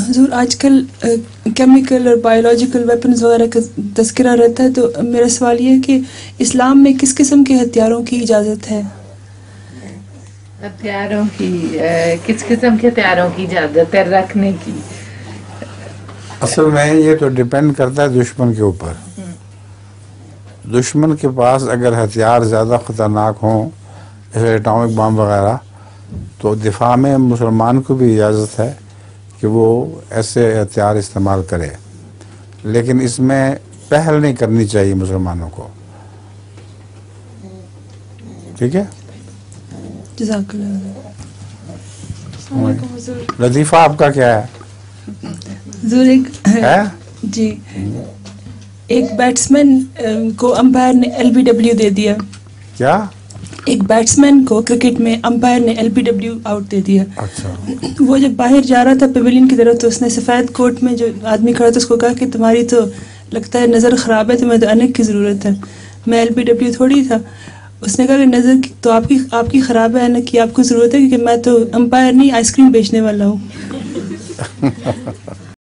حضور آج کل کیمیکل اور بایولوجیکل ویپنز وغیرہ کا تذکرہ رہتا ہے، تو میرا سوال یہ ہے کہ اسلام میں کس قسم کے ہتھیاروں کی اجازت ہے؟ ہتھیاروں کی کس قسم کے ہتھیاروں کی اجازت ہے رکھنے کی؟ اصل میں یہ تو ڈیپینڈ کرتا ہے دشمن کے اوپر. دشمن کے پاس اگر ہتھیار زیادہ خطرناک ہوں جیسے ایٹامک بم وغیرہ، تو دفاع میں مسلمان کو بھی اجازت ہے کہ وہ ایسے ہتھیار استعمال کرے، لیکن اس میں پہل نہیں کرنی چاہیے مسلمانوں کو. ٹھیک ہے، جزاک اللہ. السلام علیکم حضور. لطیفہ آپ کا کیا ہے؟ حضور جی ایک بیٹسمین کو امپائر نے LBW دے دیا. کیا؟ ایک بیٹسمین کو کرکٹ میں امپائر نے LBW آؤٹ دے دیا. اچھا. وہ جب باہر جا رہا تھا پیویلین کی طرف، تو اس نے سفید کوٹ میں جو آدمی کھڑا تھا اس کو کہا کہ تمہاری تو لگتا ہے نظر خراب ہے، تمہیں تو انک کی ضرورت ہے، میں LBW تھوڑی تھا. اس نے کہا کہ نظر تو آپ کی خراب ہے، انک کی آپ کو ضرورت ہے، کیونکہ میں تو امپائر نہیں آئس کریم بیچنے والا ہوں.